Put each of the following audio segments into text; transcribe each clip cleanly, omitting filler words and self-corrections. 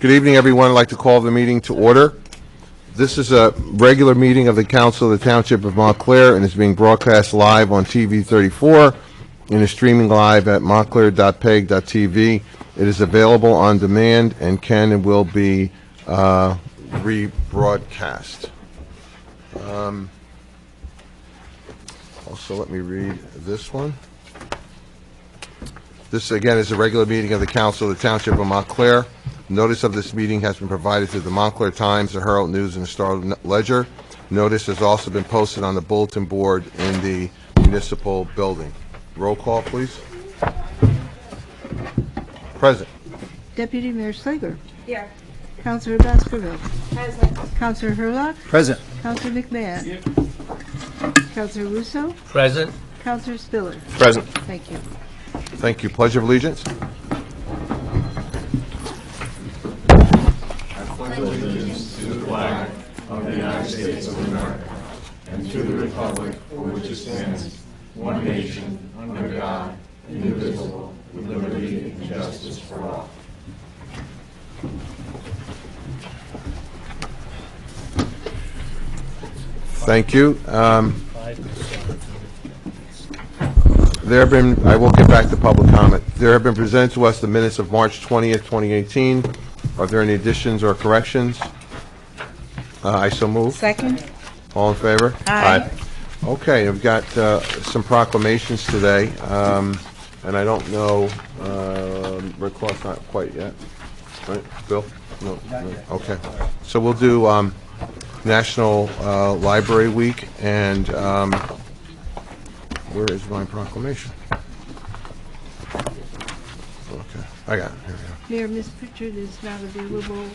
Good evening, everyone. I'd like to call the meeting to order. This is a regular meeting of the Council of the Township of Montclair and is being broadcast live on TV 34 and is streaming live at montclair.peg.tv. It is available on demand and can and will be rebroadcast. Also, let me read this one. This, again, is a regular meeting of the Council of the Township of Montclair. Notice of this meeting has been provided to the Montclair Times, the Herald News, and the Star Ledger. Notice has also been posted on the bulletin board in the municipal building. Roll call, please. Present. Deputy Mayor Slager. Here. Councilor Baskerville. Present. Councilor Hurlock. Present. Councilor McMahon. Here. Councilor Russo. Present. Councilor Spiller. Present. Thank you. Thank you. Pledge of allegiance. Allegiance to the flag of the United States of America and to the republic for which it stands, one nation, under God, indivisible, with liberty and justice for all. Thank you. I will get back to public comment. There have been presented to us the minutes of March 20th, 2018. Are there any additions or corrections? I so move. Second. All in favor? Aye. Okay, we've got some proclamations today, and I don't know, Rick Ross not quite yet, right? Bill? No. Okay. So we'll do National Library Week, and where is my proclamation? Okay, I got it. Here we go. Mayor, Miss Pritchard is not available.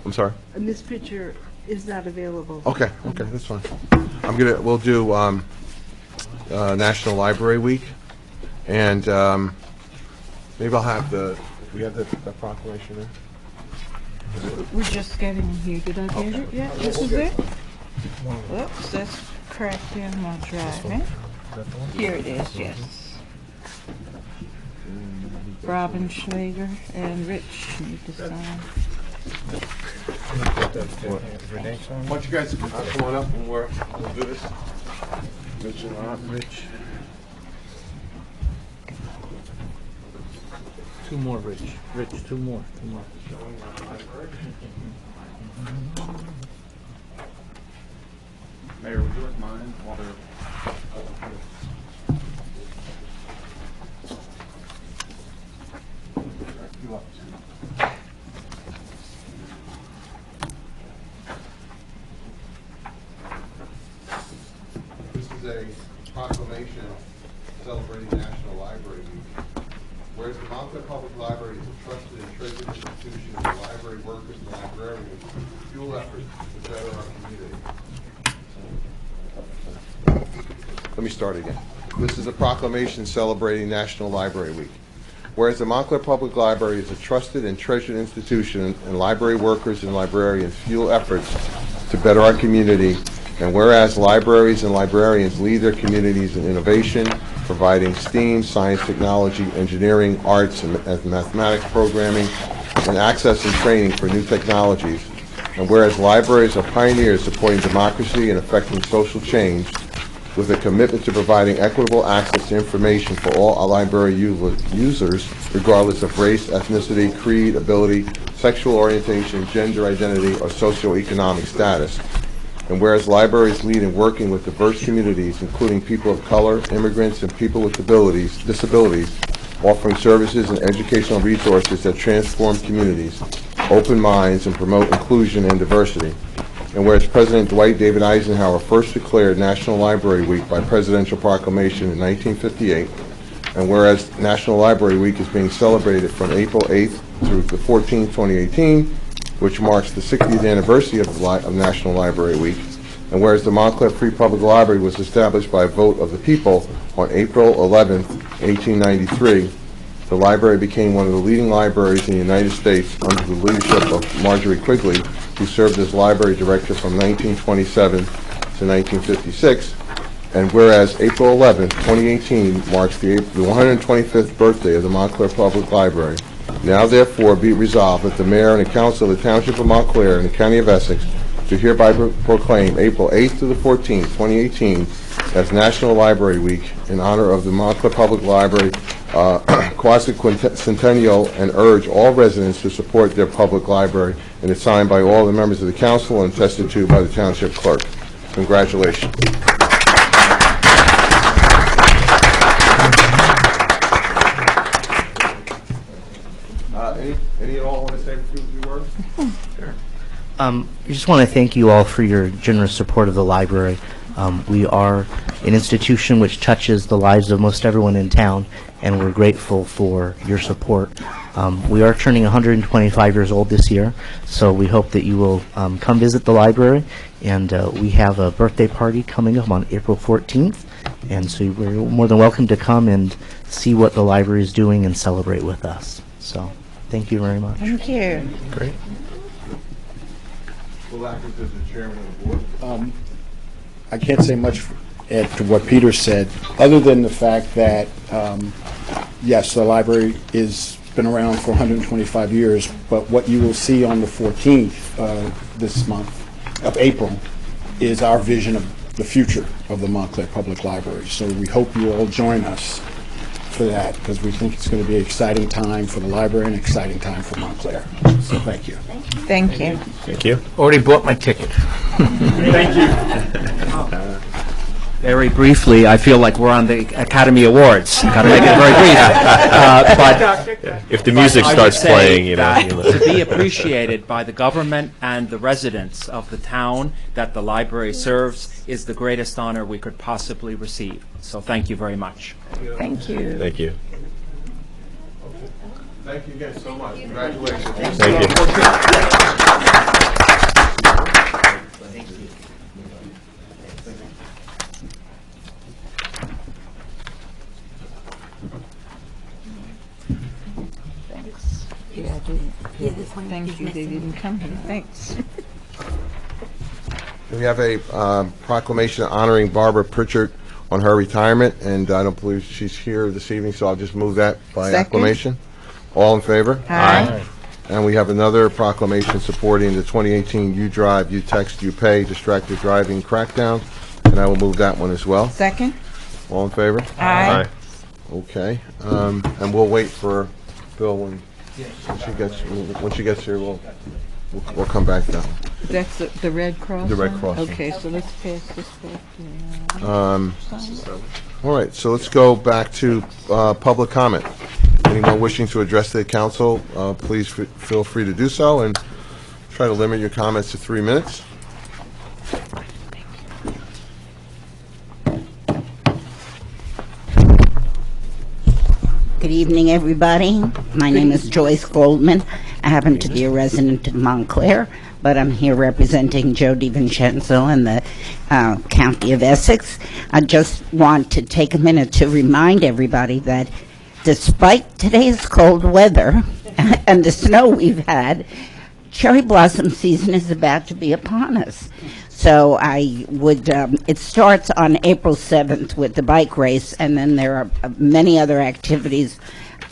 I'm sorry? Miss Pritchard is not available. Okay, that's fine. We'll do National Library Week, and maybe I'll have we have the proclamation there? We're just getting here. Did I get it yet? This is it? Oops, that's cracked in my drive, eh? Here it is, yes. Robin Schlager and Rich need to sign. Why don't you guys come on up and we'll do this? Rich and Rich. Two more, Rich. Rich, two more. Mayor, would you like mine while they're... This is a proclamation celebrating National Library Week. Whereas the Montclair Public Library is a trusted and treasured institution where library workers and librarians fuel efforts to better our community. Let me start again. This is a proclamation celebrating National Library Week. Whereas the Montclair Public Library is a trusted and treasured institution and library workers and librarians fuel efforts to better our community, and whereas libraries and librarians lead their communities in innovation, providing STEAM, science, technology, engineering, arts, and mathematics programming, and access and training for new technologies, and whereas libraries are pioneers supporting democracy and affecting social change, with a commitment to providing equitable access to information for all our library users, regardless of race, ethnicity, creed, ability, sexual orientation, gender identity, or socioeconomic status. And whereas libraries lead in working with diverse communities, including people of color, immigrants, and people with disabilities, offering services and educational resources that transform communities, open minds, and promote inclusion and diversity. And whereas President Dwight David Eisenhower first declared National Library Week by presidential proclamation in 1958, and whereas National Library Week is being celebrated from April 8th through the 14th, 2018, which marks the 60th anniversary of National Library Week, and whereas the Montclair Free Public Library was established by a vote of the people on April 11th, 1893, the library became one of the leading libraries in the United States under the leadership of Marjorie Quigley, who served as library director from 1927 to 1956. And whereas April 11th, 2018 marks the 125th birthday of the Montclair Public Library, Now therefore be it resolved that the mayor and the council of the Township of Montclair and the County of Essex do hereby proclaim April 8th to the 14th, 2018 as National Library Week in honor of the Montclair Public Library quasi-centennial, and urge all residents to support their public library, and it's signed by all the members of the council and attested to by the township clerk. Congratulations. Any at all want to say a few words? I just want to thank you all for your generous support of the library. We are an institution which touches the lives of most everyone in town, and we're grateful for your support. We are turning 125 years old this year, so we hope that you will come visit the library, and we have a birthday party coming up on April 14th, and so you're more than welcome to come and see what the library is doing and celebrate with us. So, thank you very much. Thank you. Great. Will Atkins is the chairman of the board. I can't say much add to what Peter said, other than the fact that, yes, the library has been around for 125 years, but what you will see on the 14th this month of April is our vision of the future of the Montclair Public Library. So we hope you all join us for that, because we think it's going to be an exciting time for the library and an exciting time for Montclair. So thank you. Thank you. Thank you. Already bought my ticket. Thank you. Very briefly, I feel like we're on the Academy Awards. Got to make it very brief. But If the music I would starts say playing, you know. that you know. to be appreciated by the government and the residents of the town that the library serves is the greatest honor we could possibly receive. So thank you very much. Thank you. Thank you. Thank you again so much. Congratulations. Thank you. Thanks. Yeah, I didn't. Thank you. They didn't come here. Thanks. We have a proclamation honoring Barbara Pritchard on her retirement, and I don't believe she's here this evening, so I'll just move that by Second. acclamation. All in favor? Aye. And we have another proclamation supporting the 2018 You Drive, You Text, You Pay distracted driving crackdown, and I will move that one as well. Second. All in favor? Aye. Okay, and we'll wait for Bill when she gets here. We'll come back to that one. That's the Red Cross? The Red one? Cross one. Okay, so let's pass this back. All right, so let's go back to public comment. Anyone wishing to address the council, please feel free to do so, and try to limit your comments to 3 minutes. Good evening, everybody. My name is Joyce Goldman. I happen to be a resident of Montclair, but I'm here representing Joe DiVincenzo and the County of Essex. I just want to take a minute to remind everybody that despite today's cold weather and the snow we've had, cherry blossom season is about to be upon us. So I would, it starts on April 7th with the bike race, and then there are many other activities,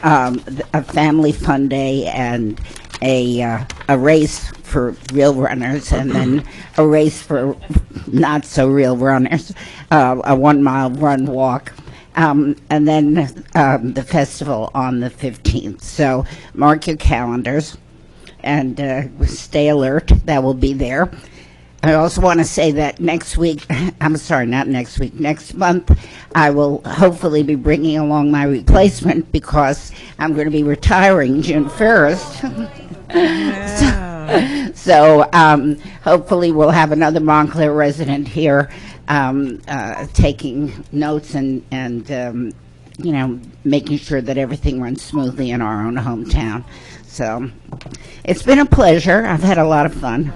a family fun day and a race for real runners, and then a race for not so real runners, a 1 mile run walk. And then the festival on the 15th. So mark your calendars and stay alert. That will be there. I also want to say that next week, I'm sorry, not next week, next month, I will hopefully be bringing along my replacement because I'm going to be retiring June 1st. So hopefully we'll have another Montclair resident here taking notes and you know, making sure that everything runs smoothly in our own hometown. So it's been a pleasure. I've had a lot of fun.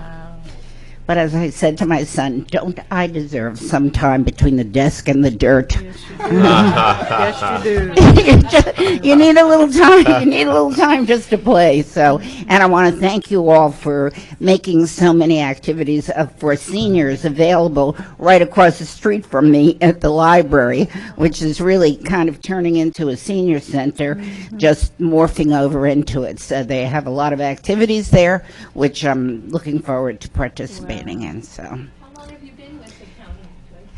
But as I said to my son, don't I deserve some time between the desk and the dirt? Yes, you do. You need a little time. You need a little time just to play. So, and I want to thank you all for making so many activities for seniors available right across the street from me at the library, which is really kind of turning into a senior center, just morphing over into it. So they have a lot of activities there, which I'm looking forward to participating in. So. How long have you been with the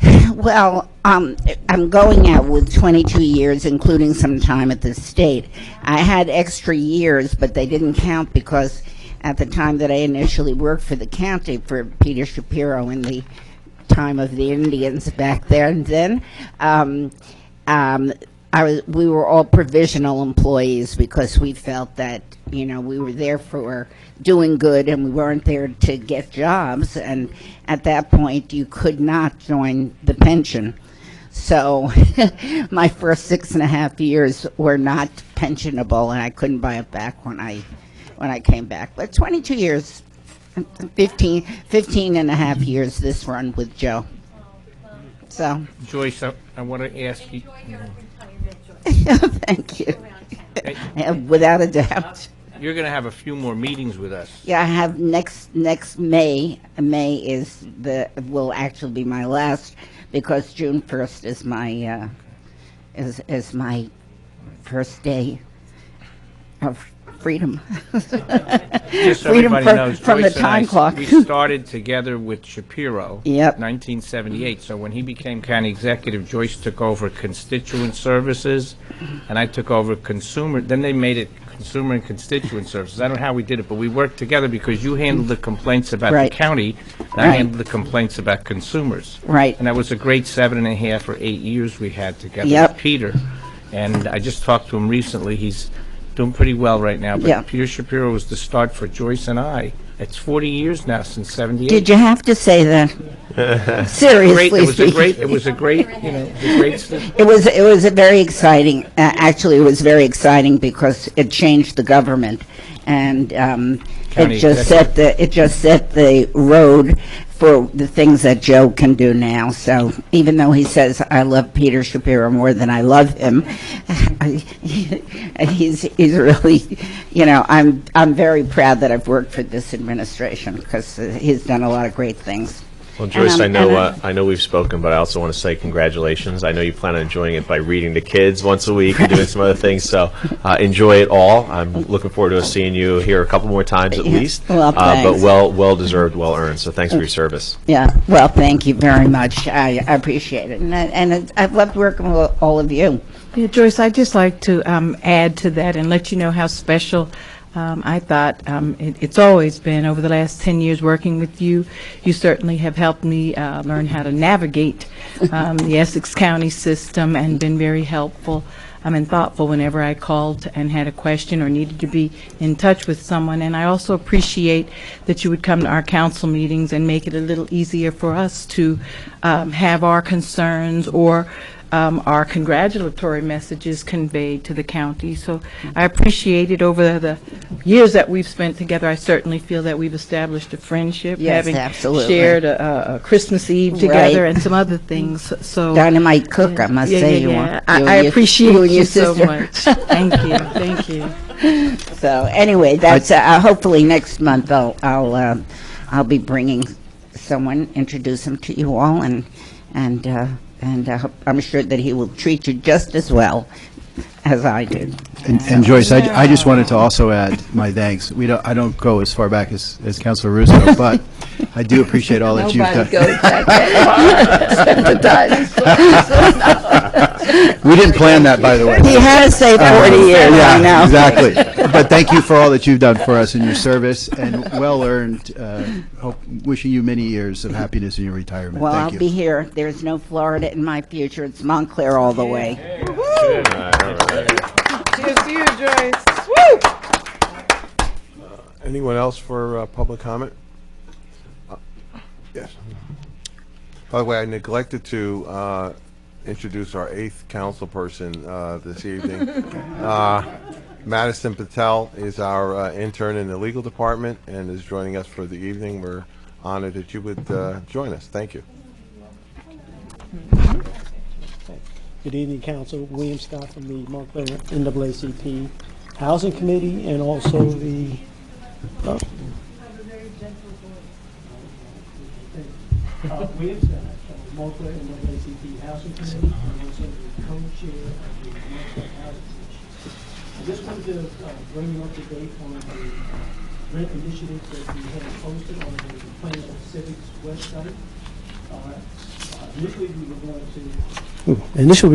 county? Well, I'm going out with 22 years, including some time at the state. I had extra years, but they didn't count because at the time that I initially worked for the county for Peter Shapiro in the time of the Indians back there, and then we were all provisional employees because we felt that, you know, we were there for doing good and we weren't there to get jobs. And at that point, you could not join the pension. So my first 6.5 years were not pensionable, and I couldn't buy it back when I came back. But 22 years, 15 and a half years this run with Joe. So. Joyce, I want to ask you. Thank you. Without a doubt. You're going to have a few more meetings with us. Yeah, I have next May. May will actually be my last, because June 1st is my is my first day of freedom. Just so Freedom everybody knows, from the Joyce and I, time clock. we started together with Shapiro. Yep. 1978. So when he became county executive, Joyce took over constituent services, and I took over consumer. Then they made it consumer and constituent services. I don't know how we did it, but we worked together because you handled the complaints about Right. the county, and I Right. handled the complaints about consumers. Right. And that was a great 7.5 or 8 years we had together Yep. with Peter. And I just talked to him recently. He's doing pretty well right now. But Yeah. Peter Shapiro was the start for Joyce and I. It's 40 years now since 78. Did you have to say that? Seriously Great. It was a speaking. great. It was a great. You know, a great. It was a very exciting. Actually, it was very exciting because it changed the government, and County it just set the road for the things that Joe can do now. So even though he says I love Peter Shapiro more than I love him, he's really, you know, I'm very proud that I've worked for this administration because he's done a lot of great things. Well, Joyce, And, I know we've spoken, but I also want to say congratulations. I know you plan on enjoying it by reading to kids once a week and doing some other things, so enjoy it all. I'm looking forward to seeing you here a couple more times at least, Well, but thanks. well-deserved, well-earned, so thanks for your service. Yeah, well, thank you very much. I appreciate it. And I've loved working with all of you. Yeah, Joyce, I'd just like to add to that and let you know how special I thought it's always been over the last 10 years working with you. You certainly have helped me learn how to navigate the Essex County system and been very helpful and thoughtful whenever I called and had a question or needed to be in touch with someone. And I also appreciate that you would come to our council meetings and make it a little easier for us to have our concerns or our congratulatory messages conveyed to the county. So I appreciate it. Over the years that we've spent together, I certainly feel that we've established a friendship, Yes, having absolutely. shared a Christmas Eve together Right. and some other things. So Dynamite cook, I must say. I appreciate and you your so sister. much. Thank you. Thank you. So anyway, that's hopefully next month I'll be bringing someone, introduce him to you all, and I'm sure that he will treat you just as well as I did. And Joyce, I just wanted to also add my thanks. I don't go as far back as Councilor Russo, but I do appreciate all that you've done. Nobody goes back We didn't plan that, by the way. He had to say 40 years, I know. Yeah, exactly. But thank you for all that you've done for us in your service, and well-earned. Wishing you many years of happiness in your retirement. Well, Thank I'll you. be here. There's no Florida in my future. It's Montclair all the way. Cheers to you, Joyce. Anyone else for public comment? Yes. By the way, I neglected to introduce our 8th council person this evening. Madison Patel is our intern in the legal department and is joining us for the evening. We're honored that you would join us. Thank you. Good evening, Council. William Scott from the Montclair NAACP Housing Committee, and also the William Scott from Montclair NAACP Housing Committee, and also the co-chair of the Montclair Housing Commission. I just wanted to bring you up to date on the rent initiative that we had posted on the Plano Civics website. Initially,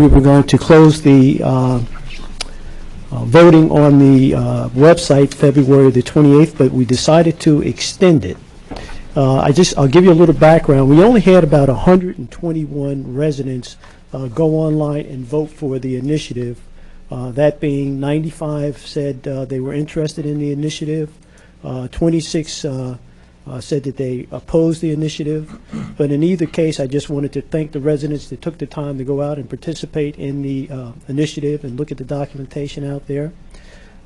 we were going to close the voting on the website February the 28th, but we decided to extend it. I'll give you a little background. We only had about 121 residents go online and vote for the initiative. That being 95 said they were interested in the initiative, 26 said that they opposed the initiative. But in either case, I just wanted to thank the residents that took the time to go out and participate in the initiative and look at the documentation out there.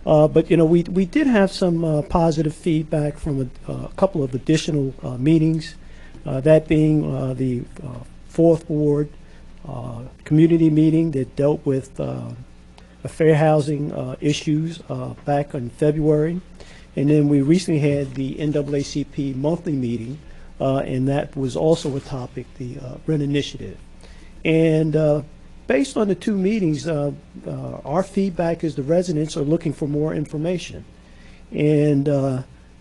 But, you know, we did have some positive feedback from a couple of additional meetings, that being the Fourth Ward community meeting that dealt with fair housing issues back in February. And then we recently had the NAACP monthly meeting, and that was also a topic, the rent initiative. And based on the two meetings, our feedback is the residents are looking for more information. And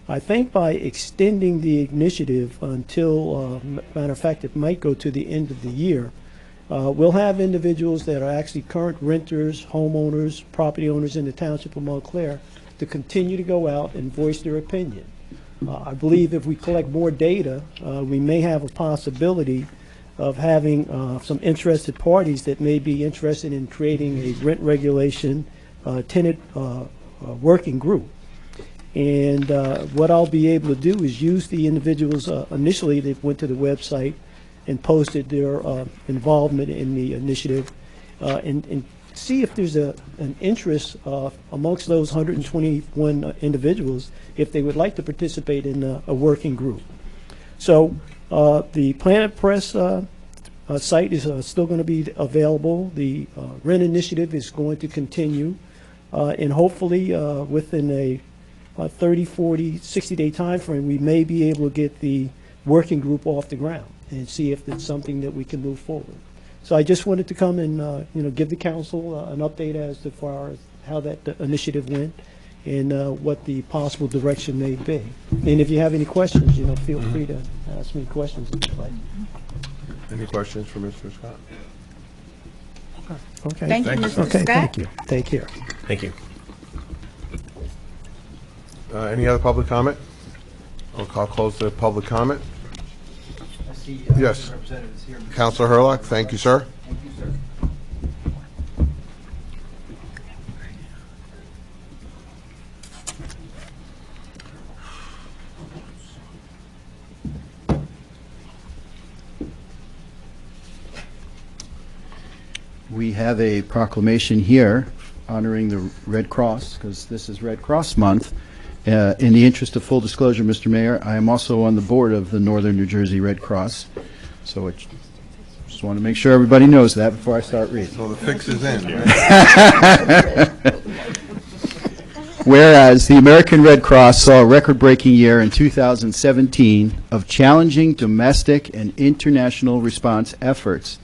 I think by extending the initiative until, matter of fact, it might go to the end of the year, we'll have individuals that are actually current renters, homeowners, property owners in the Township of Montclair to continue to go out and voice their opinion. I believe if we collect more data, we may have a possibility of having some interested parties that may be interested in creating a rent regulation tenant working group. And what I'll be able to do is use the individuals initially that went to the website and posted their involvement in the initiative and see if there's an interest amongst those 121 individuals if they would like to participate in a working group. So the Planet Press site is still going to be available. The rent initiative is going to continue, and hopefully within a 30, 40, 60-day time frame, we may be able to get the working group off the ground and see if it's something that we can move forward. So I just wanted to come and give the council an update as to far as how that initiative went and what the possible direction may be. And if you have any questions, feel free to ask me questions if you'd like. Any questions for Mr. Scott? Okay. Thank you, Mr. Okay, Scott. thank you. Take care. Thank you. Any other public comment? I'll close the public comment. Yes. Councilor Hurlock, thank you, sir. We have a proclamation here honoring the Red Cross, because this is Red Cross Month. In the interest of full disclosure, Mr. Mayor, I am also on the board of the Northern New Jersey Red Cross, so I just want to make sure everybody knows that before I start reading. So the fix is in. Whereas the American Red Cross saw a record-breaking year in 2017 of challenging domestic and international response efforts.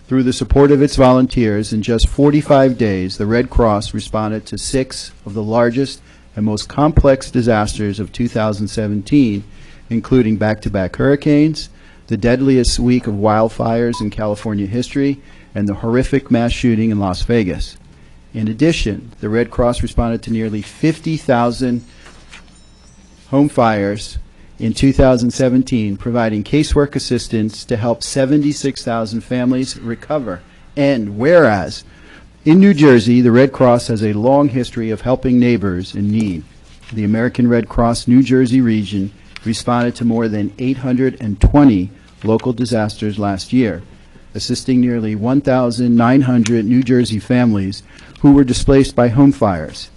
Through the support of its volunteers, in just 45 days, the Red Cross responded to 6 of the largest and most complex disasters of 2017, including back-to-back hurricanes, the deadliest week of wildfires in California history, and the horrific mass shooting in Las Vegas. In addition, the Red Cross responded to nearly 50,000 home fires in 2017, providing casework assistance to help 76,000 families recover. And whereas in New Jersey, the Red Cross has a long history of helping neighbors in need. The American Red Cross New Jersey region responded to more than 820 local disasters last year, assisting nearly 1,900 New Jersey families who were displaced by home fires.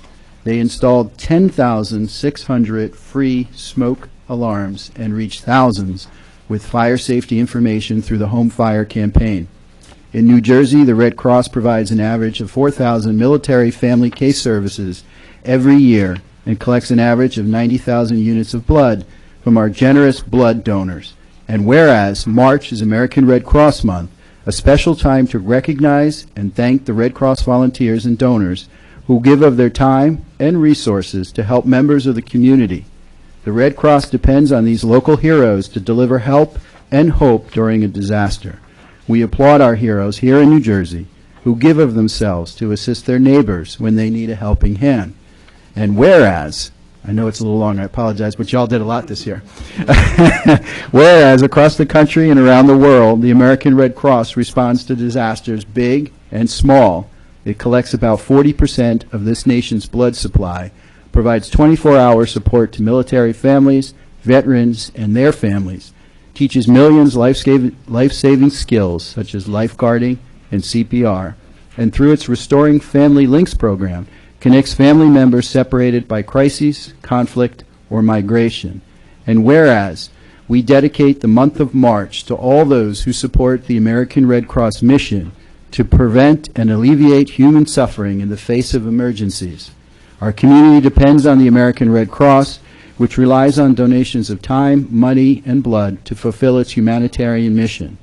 They installed 10,600 free smoke alarms and reached thousands with fire safety information through the Home Fire campaign. In New Jersey, the Red Cross provides an average of 4,000 military family case services every year and collects an average of 90,000 units of blood from our generous blood donors. And whereas March is American Red Cross Month, a special time to recognize and thank the Red Cross volunteers and donors who give of their time and resources to help members of the community. The Red Cross depends on these local heroes to deliver help and hope during a disaster. We applaud our heroes here in New Jersey who give of themselves to assist their neighbors when they need a helping hand. And whereas, I know it's a little long, I apologize, but y'all did a lot this year. Whereas across the country and around the world, the American Red Cross responds to disasters big and small. It collects about 40% of this nation's blood supply, provides 24-hour support to military families, veterans, and their families, teaches millions life-saving skills such as lifeguarding and CPR, and through its Restoring Family Links program, connects family members separated by crises, conflict, or migration. And whereas we dedicate the month of March to all those who support the American Red Cross mission to prevent and alleviate human suffering in the face of emergencies. Our community depends on the American Red Cross, which relies on donations of time, money, and blood to fulfill its humanitarian mission.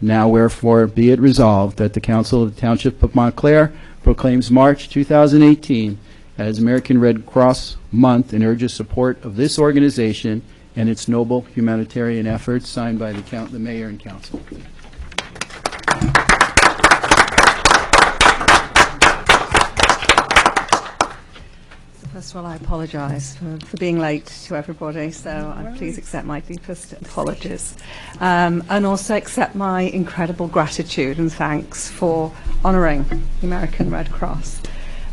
Now, wherefore, be it resolved that the Council of the Township of Montclair proclaims March 2018 as American Red Cross Month and urges support of this organization and its noble humanitarian efforts, signed by the Mayor and Council. First of all, I apologize for being late to everybody, so please accept my deepest apologies. And also accept my incredible gratitude and thanks for honouring the American Red Cross.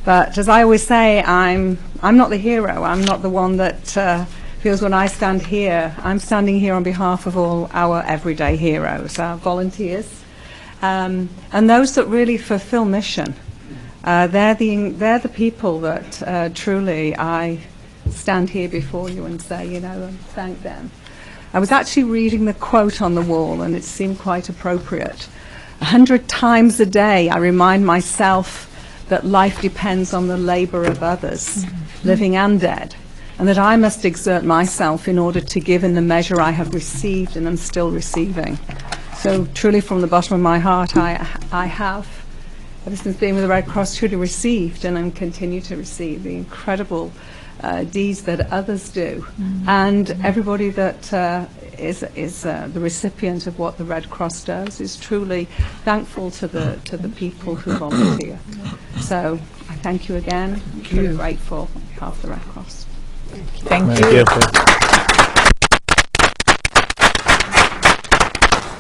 But as I always say, I'm not the hero. I'm not the one that feels when I stand here. I'm standing here on behalf of all our everyday heroes, our volunteers, and those that really fulfill mission. They're the people that truly I stand here before you and say, you know, and thank them. I was actually reading the quote on the wall, and it seemed quite appropriate. 100 times a day, I remind myself that life depends on the labor of others, living and dead, and that I must exert myself in order to give in the measure I have received and am still receiving. So truly from the bottom of my heart, I have, ever since being with the Red Cross, truly received and continue to receive the incredible deeds that others do. And everybody that is the recipient of what the Red Cross does is truly thankful to the people who volunteer. So I thank you again. I'm truly grateful on behalf of the Red Cross. Thank you.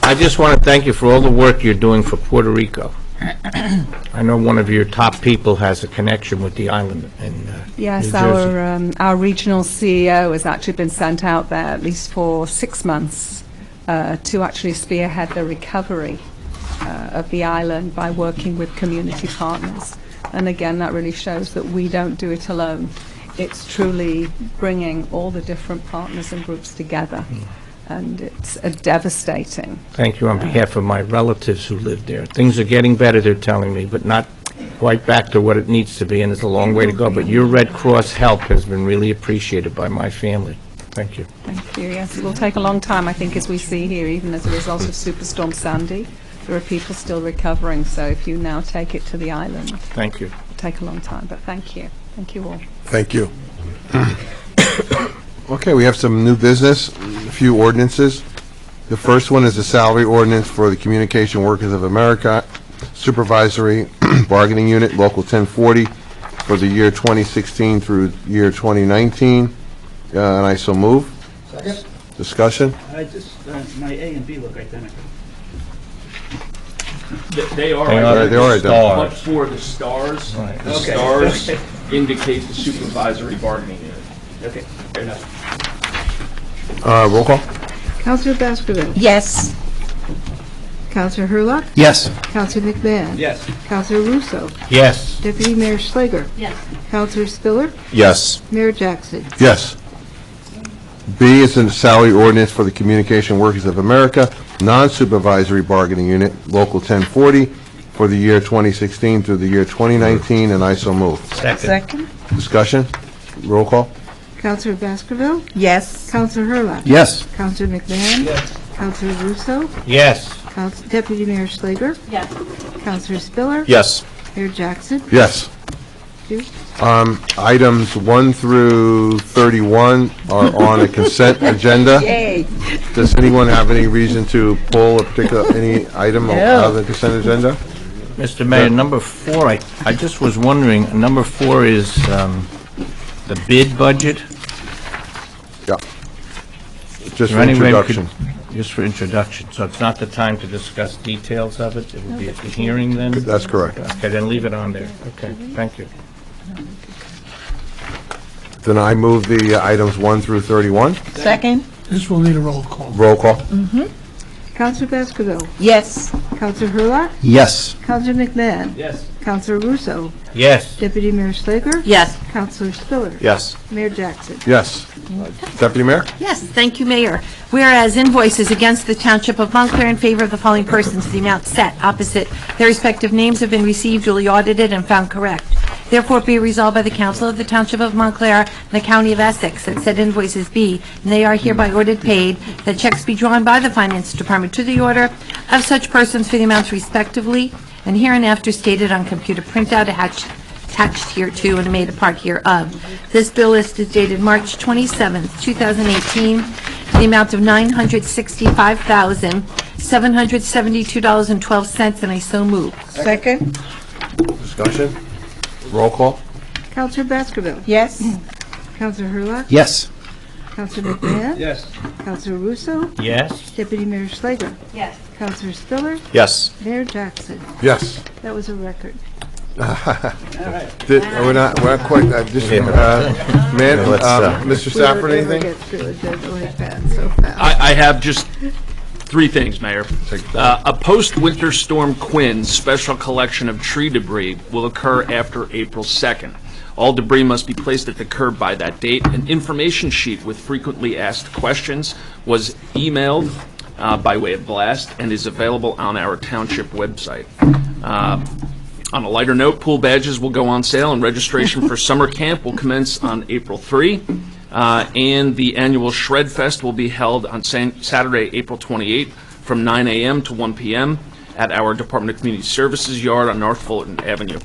I just want to thank you for all the work you're doing for Puerto Rico. I know one of your top people has a connection with the island in Yes, New Jersey. our regional CEO has actually been sent out there at least for 6 months to actually spearhead the recovery of the island by working with community partners. And again, that really shows that we don't do it alone. It's truly bringing all the different partners and groups together. And it's devastating. Thank you on behalf of my relatives who live there. Things are getting better, they're telling me, but not quite back to what it needs to be, and there's a long way to go. But your Red Cross help has been really appreciated by my family. Thank you. Thank you. Yes, it will take a long time, I think, as we see here, even as a result of Superstorm Sandy. There are people still recovering, so if you now take it to the island, Thank you. it will take a long time. But thank you. Thank you all. Thank you. Okay, we have some new business, a few ordinances. The first one is the salary ordinance for the Communication Workers of America Supervisory Bargaining Unit, Local 1040, for the year 2016 through year 2019. And I so move. Second. Discussion? My A and B look identical. They are identical. but for the stars, the stars indicate the supervisory bargaining unit. Okay, fair enough. Roll call? Councilor Baskerville? Yes. Counselor Hurlock? Yes. Counselor McMahon? Yes. Counselor Russo? Yes. Deputy Mayor Slager? Yes. Counselor Spiller? Yes. Mayor Jackson? Yes. B is a salary ordinance for the Communication Workers of America, non-supervisory bargaining unit, Local 1040, for the year 2016 through the year 2019, and I so move. Second? Discussion? Roll call? Counselor Baskerville? Yes. Counselor Hurlock? Yes. Counselor McMahon? Yes. Counselor Russo? Yes. Deputy Mayor Slager? Yes. Counselor Spiller? Yes. Mayor Jackson? Yes. You? Items 1 through 31 are on a consent agenda. Yay. Does anyone have any reason to pull any item out of the consent agenda? Mr. Mayor, number 4, I just was wondering, number 4 is the bid budget. Yeah. Just Is for there any way we could- introduction. Just for introduction, so it's not the time to discuss details of it? It would be at the hearing then? That's correct. Okay, then leave it on there. Okay, thank you. Then I move the items 1 through 31. Second? This will need a roll call. Roll call. Counselor Baskerville? Yes. Counselor Hurlock? Yes. Counselor McMahon? Yes. Counselor Russo? Yes. Deputy Mayor Slager? Yes. Counselor Spiller? Yes. Mayor Jackson? Yes. Deputy Mayor? Yes, thank you, Mayor. Whereas invoices against the Township of Montclair in favor of the following persons, the amount set opposite their respective names have been received, duly audited, and found correct. Therefore, be resolved by the Council of the Township of Montclair and the County of Essex that said invoices be, and they are hereby ordered paid, that checks be drawn by the Finance Department to the order of such persons for the amounts respectively, and hereinafter stated on computer printout attached hereto and made a part hereof. This bill list is dated March 27th, 2018, the amount of $965,772.12, and I so move. Second? Discussion? Roll call? Counselor Baskerville? Yes. Counselor Hurlock? Yes. Counselor McMahon? Yes. Counselor Russo? Yes. Deputy Mayor Slager? Yes. Counselor Spiller? Yes. Mayor Jackson? Yes. That was a record. We're not quite, just, Yeah. man, Let's, Mr. Stafford, We never anything? get through it like that so fast. I have just 3 things, Mayor. A post-winter storm Quinn special collection of tree debris will occur after April 2nd. All debris must be placed at the curb by that date. An information sheet with frequently asked questions was emailed by way of blast and is available on our township website. On a lighter note, pool badges will go on sale and registration for summer camp will commence on April 3. And the annual Shred Fest will be held on Saturday, April 28 from 9 a.m. to 1 p.m. at our Department of Community Services yard on North Fulton Avenue.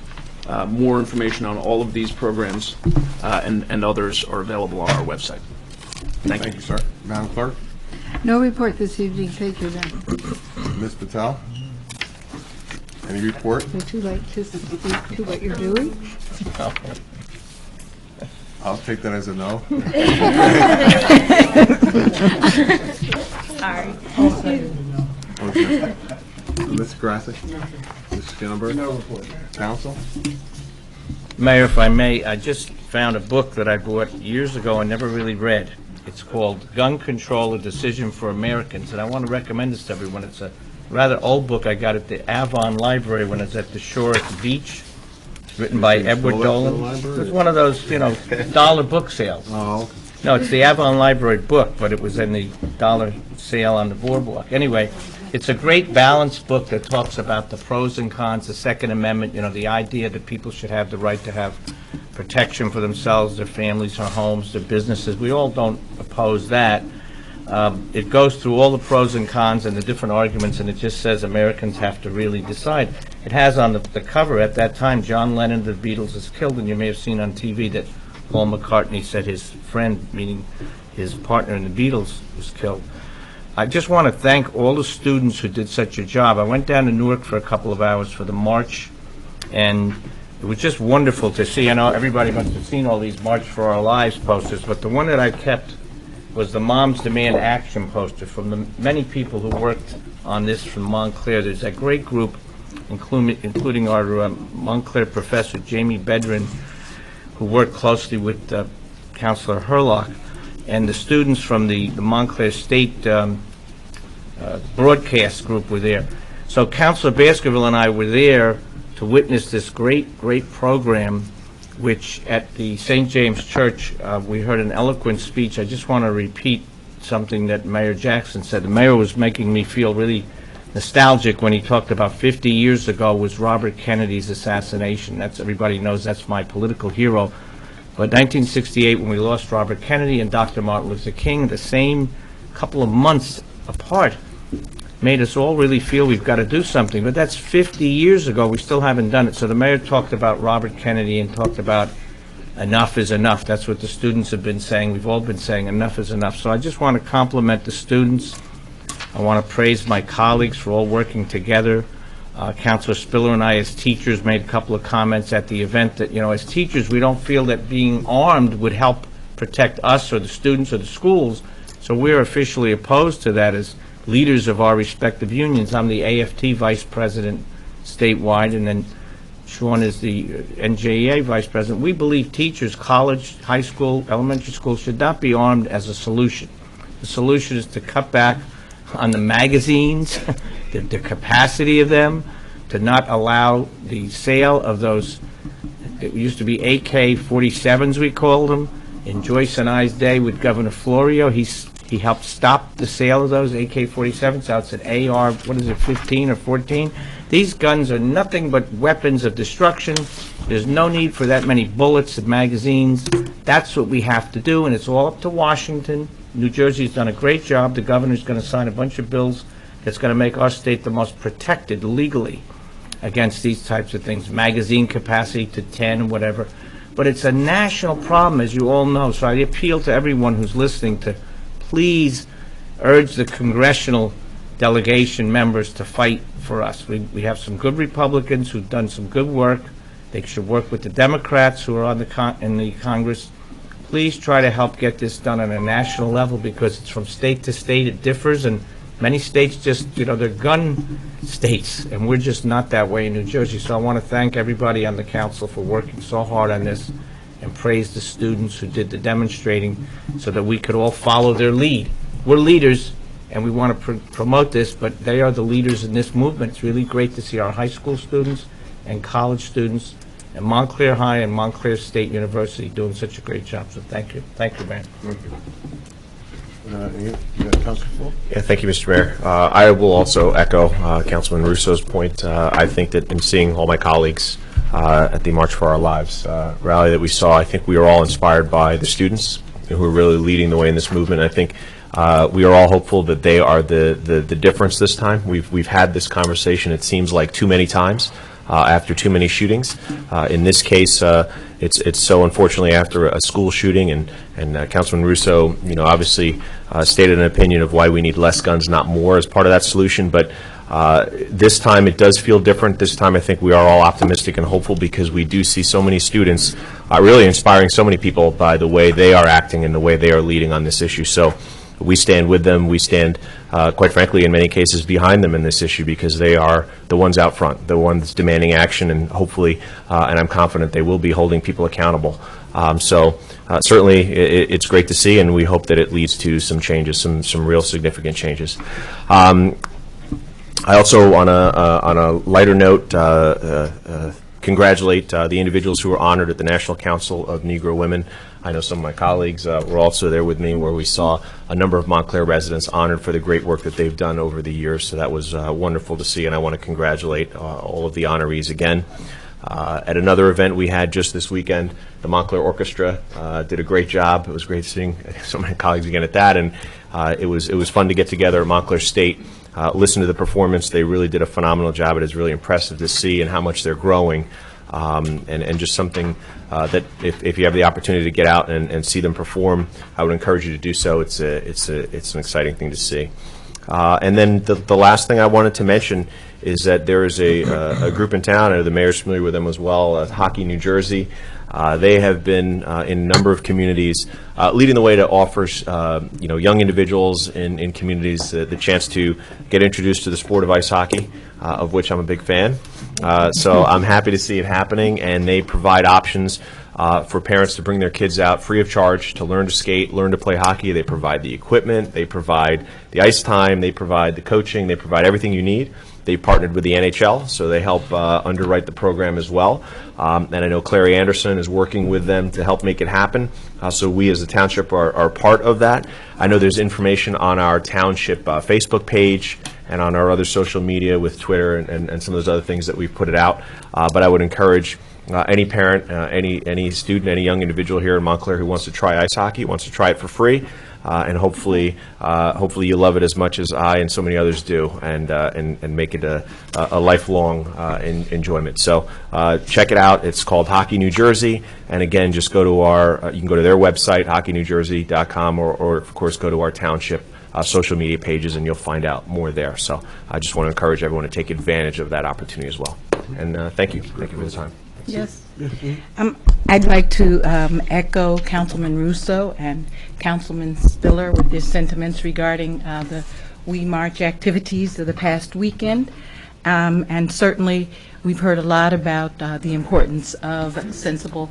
More information on all of these programs and others are available on our website. Thank you. Thank you, sir. Madam Clerk? No report this evening. Thank you, then. Ms. Patel? Any report? Would you like to speak to what you're doing? I'll take that as a no. Sorry. Okay. Ms. Grassi? Ms. Schindelberg? No report. Counsel? Mayor, if I may, I just found a book that I bought years ago and never really read. It's called Gun Control, A Decision for Americans, and I want to recommend this to everyone. It's a rather old book I got at the Avon Library when I was at the shore at the beach. It's written by Edward Dolan. It's one of those, dollar book sales. Oh. No, it's the Avon Library book, but it was in the dollar sale on the boardwalk. Anyway, it's a great balanced book that talks about the pros and cons, the Second Amendment, the idea that people should have the right to have protection for themselves, their families, their homes, their businesses. We all don't oppose that. It goes through all the pros and cons and the different arguments, and it just says Americans have to really decide. It has on the cover at that time, John Lennon, the Beatles, is killed, and you may have seen on TV that Paul McCartney said his friend, meaning his partner in the Beatles, was killed. I just want to thank all the students who did such a job. I went down to Newark for a couple of hours for the march, and it was just wonderful to see. I know everybody must have seen all these March for Our Lives posters, but the one that I kept was the Moms Demand Action poster from the many people who worked on this from Montclair. There's a great group, including our Montclair professor, Jamie Bedrin, who worked closely with Councilor Hurlock, and the students from the Montclair State broadcast group were there. So Councilor Baskerville and I were there to witness this great program, which at the St. James Church, we heard an eloquent speech. I just want to repeat something that Mayor Jackson said. The mayor was making me feel really nostalgic when he talked about 50 years ago was Robert Kennedy's assassination. Everybody knows that's my political hero. But 1968, when we lost Robert Kennedy and Dr. Martin Luther King, the same couple of months apart, made us all really feel we've got to do something. But that's 50 years ago. We still haven't done it. So the mayor talked about Robert Kennedy and talked about enough is enough. That's what the students have been saying. We've all been saying enough is enough. So I just want to compliment the students. I want to praise my colleagues for all working together. Councilor Spiller and I, as teachers, made a couple of comments at the event that, as teachers, we don't feel that being armed would help protect us or the students or the schools. So we're officially opposed to that as leaders of our respective unions. I'm the AFT vice president statewide, and then Sean is the NJEA vice president. We believe teachers, college, high school, elementary school, should not be armed as a solution. The solution is to cut back on the magazines, the capacity of them, to not allow the sale of those, it used to be AK-47s, we called them. In Joyce and I's day with Governor Florio, he helped stop the sale of those AK-47s. Now it's an AR, 15 or 14? These guns are nothing but weapons of destruction. There's no need for that many bullets and magazines. That's what we have to do, and it's all up to Washington. New Jersey's done a great job. The governor's going to sign a bunch of bills that's going to make our state the most protected legally against these types of things, magazine capacity to 10, whatever. But it's a national problem, as you all know, so I appeal to everyone who's listening to please urge the congressional delegation members to fight for us. We have some good Republicans who've done some good work. They should work with the Democrats who are on in the Congress. Please try to help get this done on a national level, because it's from state to state, it differs, and many states just, they're gun states, and we're just not that way in New Jersey. So I want to thank everybody on the council for working so hard on this, and praise the students who did the demonstrating so that we could all follow their lead. We're leaders, and we want to promote this, but they are the leaders in this movement. It's really great to see our high school students and college students and Montclair High and Montclair State University doing such a great job. So thank you. Thank you, man. Thank you. You got Councilor Floor? Yeah, thank you, Mr. Mayor. I will also echo Councilman Russo's point. I think that in seeing all my colleagues at the March for Our Lives rally that we saw, I think we are all inspired by the students who are really leading the way in this movement. I think we are all hopeful that they are the difference this time. We've had this conversation, it seems like, too many times after too many shootings. In this case, it's so unfortunately after a school shooting, and Councilman Russo, obviously stated an opinion of why we need less guns, not more, as part of that solution. But this time it does feel different. This time I think we are all optimistic and hopeful, because we do see so many students really inspiring so many people by the way they are acting and the way they are leading on this issue. So we stand with them. We stand, quite frankly, in many cases behind them in this issue, because they are the ones out front, the ones demanding action, and hopefully, and I'm confident they will be holding people accountable. Certainly, it's great to see, and we hope that it leads to some changes, some real significant changes. I also, on a lighter note, congratulate the individuals who were honored at the National Council of Negro Women. I know some of my colleagues were also there with me, where we saw a number of Montclair residents honored for the great work that they've done over the years. So that was wonderful to see, and I want to congratulate all of the honorees again. At another event we had just this weekend, the Montclair Orchestra did a great job. It was great seeing some of my colleagues again at that, and it was fun to get together at Montclair State, listen to the performance. They really did a phenomenal job. It is really impressive to see and how much they're growing, and just something that if you have the opportunity to get out and see them perform, I would encourage you to do so. It's an exciting thing to see. And then the last thing I wanted to mention is that there is a group in town, and the mayor's familiar with them as well, Hockey New Jersey. They have been in a number of communities leading the way to offer young individuals in communities the chance to get introduced to the sport of ice hockey, of which I'm a big fan. So I'm happy to see it happening, and they provide options for parents to bring their kids out free of charge to learn to skate, learn to play hockey. They provide the equipment, they provide the ice time, they provide the coaching, they provide everything you need. They partnered with the NHL, so they help underwrite the program as well. And I know Clary Anderson is working with them to help make it happen. So we as a township are part of that. I know there's information on our township Facebook page and on our other social media with Twitter and some of those other things that we've put it out. But I would encourage any parent, any student, any young individual here in Montclair who wants to try ice hockey, wants to try it for free, and hopefully you love it as much as I and so many others do, and make it a lifelong enjoyment. So check it out. It's called Hockey New Jersey, and again, just go to you can go to their website, hockeynewjersey.com, or of course go to our township social media pages, and you'll find out more there. So I just want to encourage everyone to take advantage of that opportunity as well. And thank you for the time. Yes. I'd like to echo Councilman Russo and Councilman Spiller with their sentiments regarding the We March activities of the past weekend. And certainly, we've heard a lot about the importance of sensible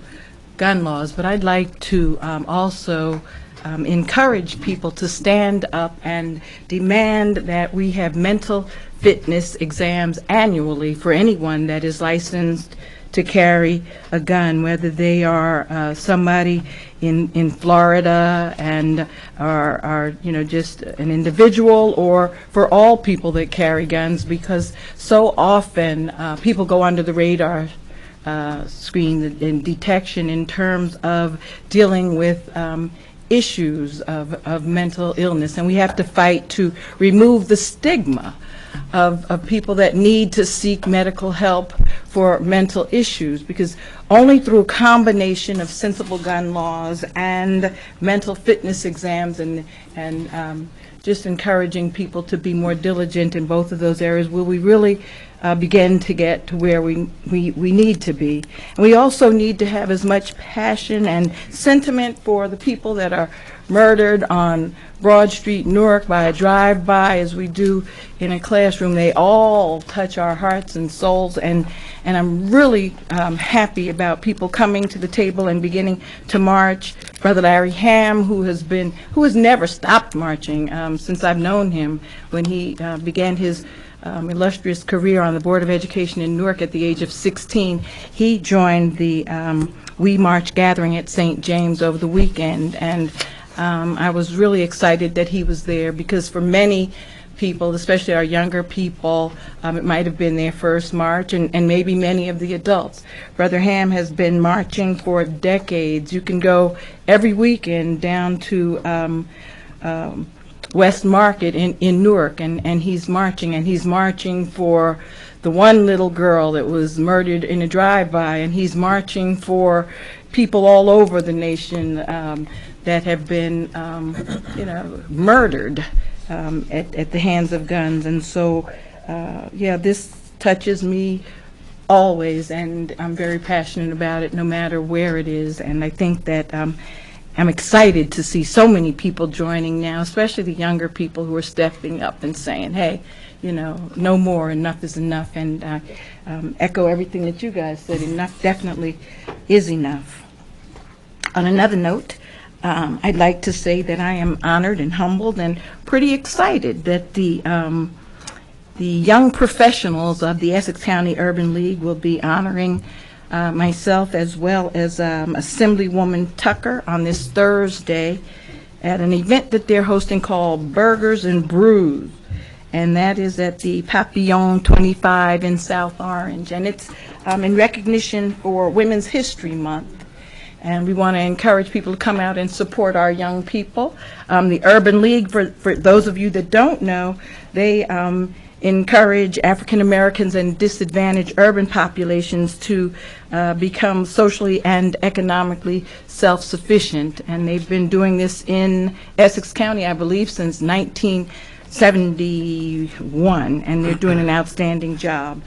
gun laws, but I'd like to also encourage people to stand up and demand that we have mental fitness exams annually for anyone that is licensed to carry a gun, whether they are somebody in Florida and are just an individual, or for all people that carry guns, because so often people go under the radar screen in detection in terms of dealing with issues of mental illness, and we have to fight to remove the stigma of people that need to seek medical help for mental issues, because only through a combination of sensible gun laws and mental fitness exams and just encouraging people to be more diligent in both of those areas will we really begin to get to where we need to be. And we also need to have as much passion and sentiment for the people that are murdered on Broad Street, Newark, by a drive-by as we do in a classroom. They all touch our hearts and souls, and I'm really happy about people coming to the table and beginning to march. Brother Larry Ham, who has never stopped marching since I've known him, when he began his illustrious career on the Board of Education in Newark at the age of 16, he joined the We March gathering at St. James over the weekend, and I was really excited that he was there, because for many people, especially our younger people, it might have been their first march, and maybe many of the adults. Brother Ham has been marching for decades. You can go every weekend down to West Market in Newark, and he's marching for the one little girl that was murdered in a drive-by, and he's marching for people all over the nation that have been murdered at the hands of guns. And so this touches me always, and I'm very passionate about it no matter where it is. And I think that I'm excited to see so many people joining now, especially the younger people who are stepping up and saying, hey, no more, enough is enough. And echo everything that you guys said, enough definitely is enough. On another note, I'd like to say that I am honored and humbled and pretty excited that the young professionals of the Essex County Urban League will be honoring myself as well as Assemblywoman Tucker on this Thursday at an event that they're hosting called Burgers and Brews, and that is at the Papillon 25 in South Orange, and it's in recognition for Women's History Month. And we want to encourage people to come out and support our young people. The Urban League, for those of you that don't know, they encourage African Americans and disadvantaged urban populations to become socially and economically self-sufficient. And they've been doing this in Essex County, I believe, since 1971, and they're doing an outstanding job.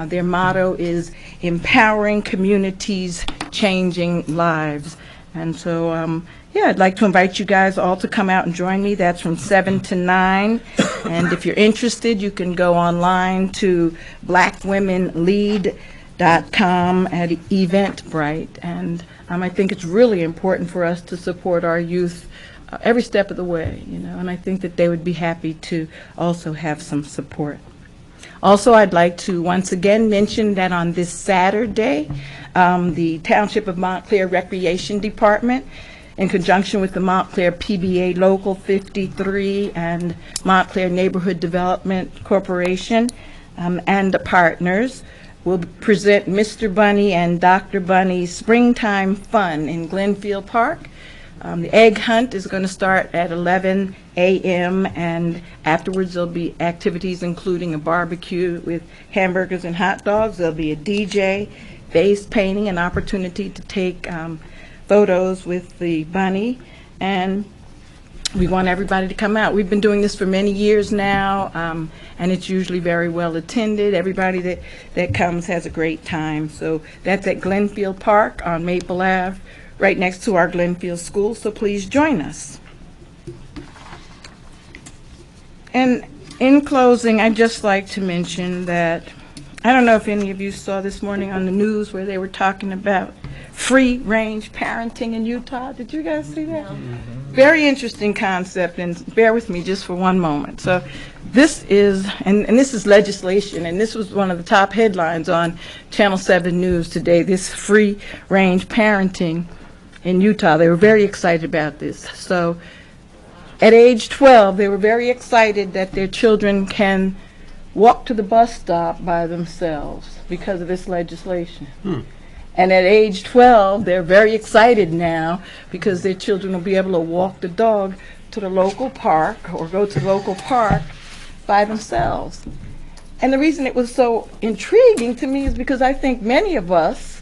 Their motto is empowering communities, changing lives. And so, I'd like to invite you guys all to come out and join me. That's from 7 to 9. And if you're interested, you can go online to blackwomenlead.com at Eventbrite. And I think it's really important for us to support our youth every step of the way, and I think that they would be happy to also have some support. Also, I'd like to once again mention that on this Saturday, the Township of Montclair Recreation Department, in conjunction with the Montclair PBA Local 53 and Montclair Neighborhood Development Corporation and the partners, will present Mr. Bunny and Dr. Bunny's Springtime Fun in Glenfield Park. The egg hunt is going to start at 11 a.m. and afterwards there'll be activities including a barbecue with hamburgers and hot dogs. There'll be a DJ, face painting, an opportunity to take photos with the bunny, and we want everybody to come out. We've been doing this for many years now, and it's usually very well attended. Everybody that comes has a great time. So that's at Glenfield Park on Maple Ave, right next to our Glenfield School, so please join us. And in closing, I'd just like to mention that, I don't know if any of you saw this morning on the news where they were talking about free-range parenting in Utah. Did you guys see that? Very interesting concept, and bear with me just for one moment. So this is, and this is legislation, and this was one of the top headlines on Channel 7 News today, this free-range parenting in Utah. They were very excited about this. So at age 12, they were very excited that their children can walk to the bus stop by themselves because of this legislation. And at age 12, they're very excited now because their children will be able to walk the dog to the local park or go to the local park by themselves. And the reason it was so intriguing to me is because I think many of us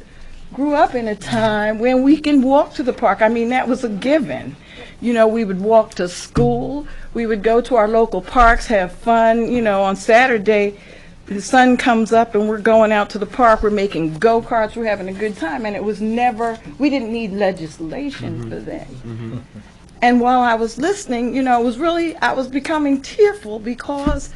grew up in a time when we can walk to the park. I mean, that was a given. You know, we would walk to school, we would go to our local parks, have fun. You know, on Saturday, the sun comes up and we're going out to the park, we're making go-karts, we're having a good time, and it was never, we didn't need legislation for that. And while I was listening, you know, it was really, I was becoming tearful because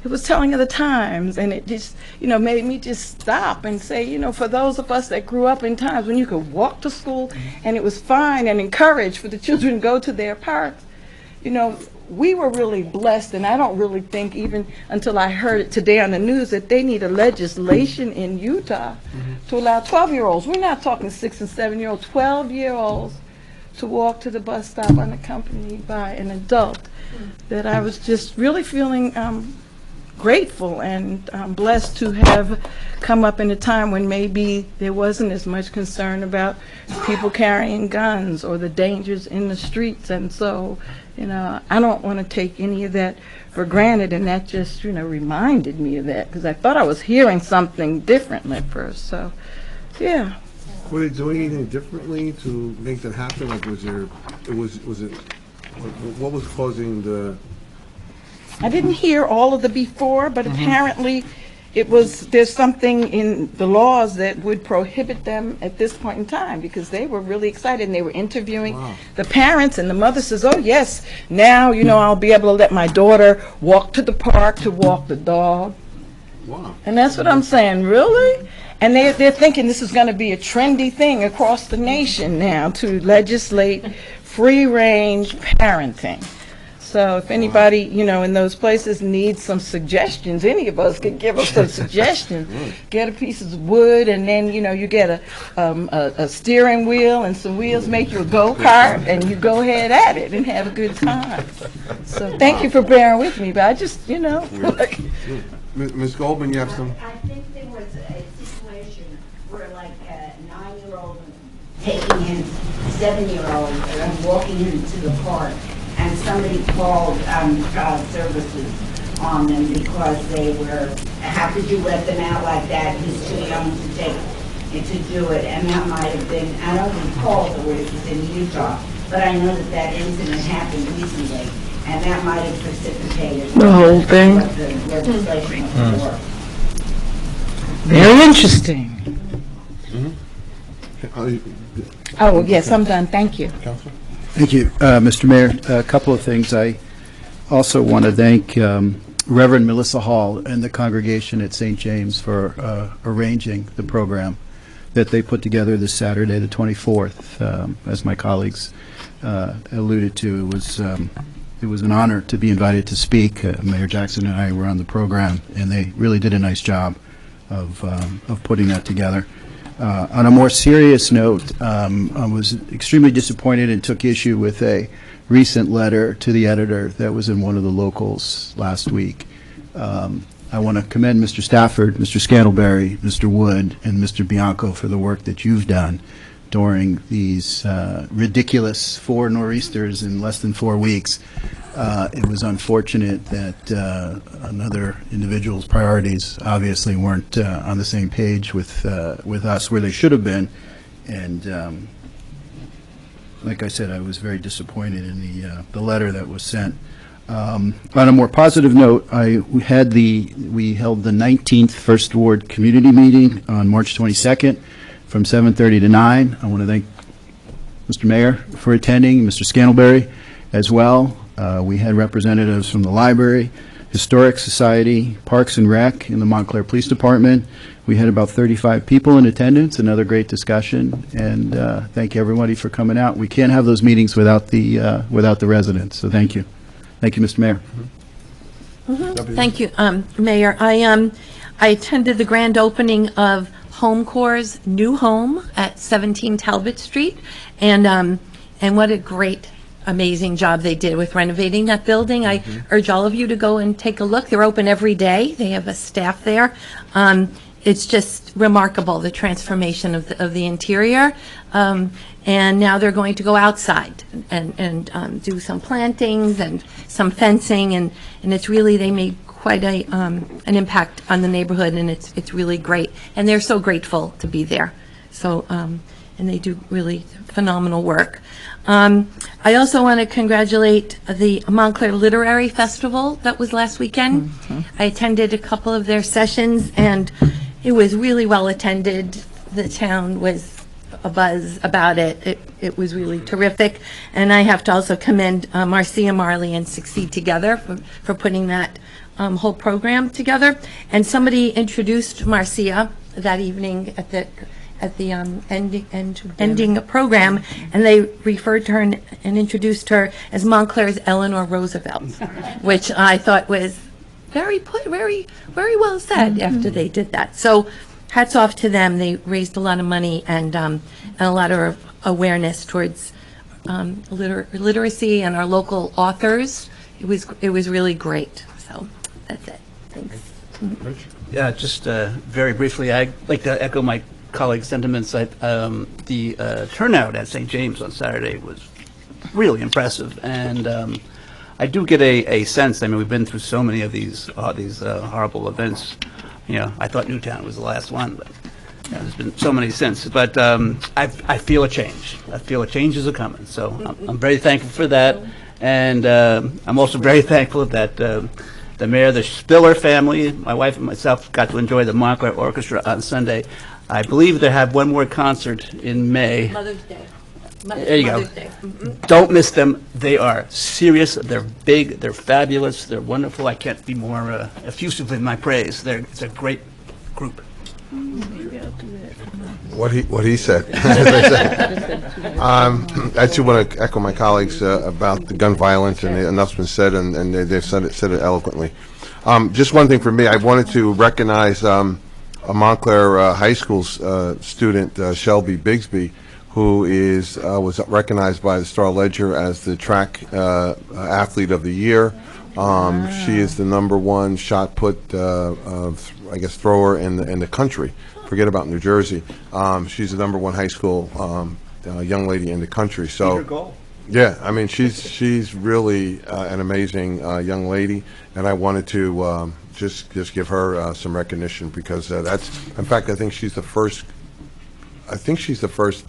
it was telling of the times, and it just, you know, made me just stop and say, you know, for those of us that grew up in times when you could walk to school and it was fine and encouraged for the children to go to their parks, you know, we were really blessed. And I don't really think, even until I heard it today on the news, that they need a legislation in Utah to allow 12-year-olds, we're not talking 6 and 7-year-olds, 12-year-olds to walk to the bus stop unaccompanied by an adult. That I was just really feeling grateful and blessed to have come up in a time when maybe there wasn't as much concern about people carrying guns or the dangers in the streets. And so, you know, I don't want to take any of that for granted, and that just, you know, reminded me of that because I thought I was hearing something different at first. So, yeah. Were they doing anything differently to make that happen? Like, was it, what was causing the... I didn't hear all of the before, but apparently it was, there's something in the laws that would prohibit them at this point in time, because they were really excited and they were interviewing the parents, and the mother says, oh yes, now, you know, I'll be able to let my daughter walk to the park to walk the dog. Wow. And that's what I'm saying, really? And they're thinking this is going to be a trendy thing across the nation now to legislate free-range parenting. So if anybody, you know, in those places needs some suggestions, any of us could give us some suggestions. Get a piece of wood, and then, you know, you get a steering wheel and some wheels, make you a go-kart, and you go ahead at it and have a good time. So thank you for bearing with me, but I just, you know. Ms. Goldman, you have some... I think there was a situation where, like, a 9-year-old taking his 7-year-old and walking into the park, and somebody called child services on them because they were, how could you let them out like that? He's too young to take it, to do it. And that might have been, I don't recall the word, it was in Utah, but I know that that incident happened recently, and that might have precipitated the whole thing. What the legislation was for. Very interesting. Oh, yes, I'm done. Thank you. Councilor? Thank you, Mr. Mayor. A couple of things. I also want to thank Reverend Melissa Hall and the congregation at St. James for arranging the program that they put together this Saturday, the 24th. As my colleagues alluded to, it it was an honor to be invited to speak. Mayor Jackson and I were on the program, and they really did a nice job of putting that together. On a more serious note, I was extremely disappointed and took issue with a recent letter to the editor that was in one of the locals last week. I want to commend Mr. Stafford, Mr. Scantlebury, Mr. Wood, and Mr. Bianco for the work that you've done during these ridiculous 4 nor'easters in less than 4 weeks. It was unfortunate that another individual's priorities obviously weren't on the same page with us where they should have been, and like I said, I was very disappointed in the letter that was sent. On a more positive note, we held the 19th First Ward Community Meeting on March 22nd from 7:30 to 9. I want to thank Mr. Mayor for attending, Mr. Scantlebury as well. We had representatives from the library, Historic Society, Parks and Rec, and the Montclair Police Department. We had about 35 people in attendance, another great discussion, and thank you everybody for coming out. We can't have those meetings without the residents, so thank you. Thank you, Mr. Mayor. Thank you, Mayor. I attended the grand opening of Home Corps' new home at 17 Talbot Street, and what a great, amazing job they did with renovating that building. I urge all of you to go and take a look. They're open every day. They have a staff there. It's just remarkable, the transformation of the interior. And now they're going to go outside and do some plantings and some fencing, and it's really, they made quite an impact on the neighborhood, and it's really great. And they're so grateful to be there. So, and they do really phenomenal work. I also want to congratulate the Montclair Literary Festival that was last weekend. I attended a couple of their sessions, and it was really well attended. The town was a buzz about it. It was really terrific. And I have to also commend Marcia Marley and Succeed Together for putting that whole program together. And somebody introduced Marcia that evening at the ending program, and they referred to her and introduced her as Montclair's Eleanor Roosevelt, which I thought was very well said after they did that. So hats off to them. They raised a lot of money and a lot of awareness towards literacy and our local authors. It was really great. So that's it. Thanks. Yeah, just very briefly, I'd like to echo my colleagues' sentiments. The turnout at St. James on Saturday was really impressive, and I do get a sense. I mean, we've been through so many of these horrible events. You know, I thought Newtown was the last one, but you know, there's been so many since. But I feel a change. I feel a change is coming. So I'm very thankful for that, and I'm also very thankful that the mayor, the Spiller family, my wife and myself got to enjoy the Montclair Orchestra on Sunday. I believe they have one more concert in May. Mother's Day. There you Mother's go. Day. Don't miss them. They are serious. They're big. They're fabulous. They're wonderful. I can't be more effusive in my praise. It's a great group. What he said. I too want to echo my colleagues about the gun violence, and enough's been said, and they've said it eloquently. Just one thing for me, I wanted to recognize a Montclair High School student, Shelby Bigsby, who was recognized by the Star Ledger as the track athlete of the year. She is the #1 shot put, thrower in the country. Forget about New Jersey. She's the #1 high school young lady in the country. So, yeah, I mean, she's really an amazing young lady, and I wanted to just give her some recognition, because that's, in fact, I think she's the first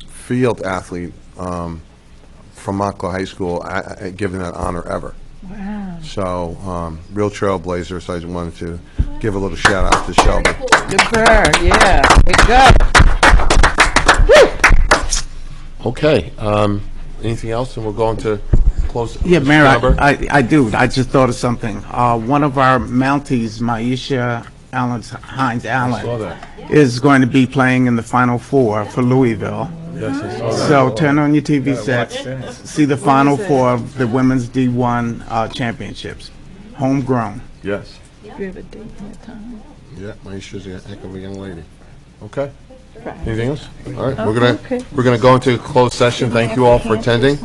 field athlete from Montclair High School given that honor ever. Wow. So, real trailblazer, so I just wanted to give a little shout out to Shelby. Good for her, yeah. Good go. Okay, anything else, and we'll go into close. Yeah, Mayor, Robert? I do. I just thought of something. One of our Mounties, Maisha Hines Allen, I saw that. is going to be playing in the Final Four for Louisville. So turn on your TV sets, see the Final Four of the Women's D1 Championships. Homegrown. Yes. Do you have a date and a time? Yeah, Maisha's a heck of a young lady. Okay. Anything else? All right, Oh, okay. we're gonna go into closed session. Thank you all for attending.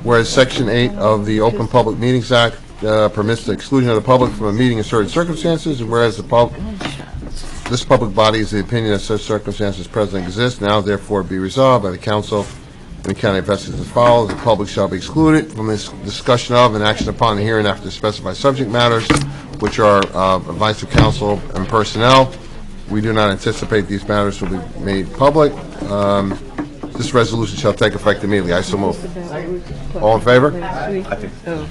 Whereas Section 8 of the Open Public Meetings Act permits the exclusion of the public from a meeting in certain circumstances, and whereas this public body is the opinion that such circumstances presently exist, now therefore be resolved by the council and the county of Essex as follows: the public shall be excluded from this discussion of and action upon the hearing after specified subject matters, which are advice of council and personnel. We do not anticipate these matters will be made public. This resolution shall take effect immediately. I so move. All in favor? Last week. Oh.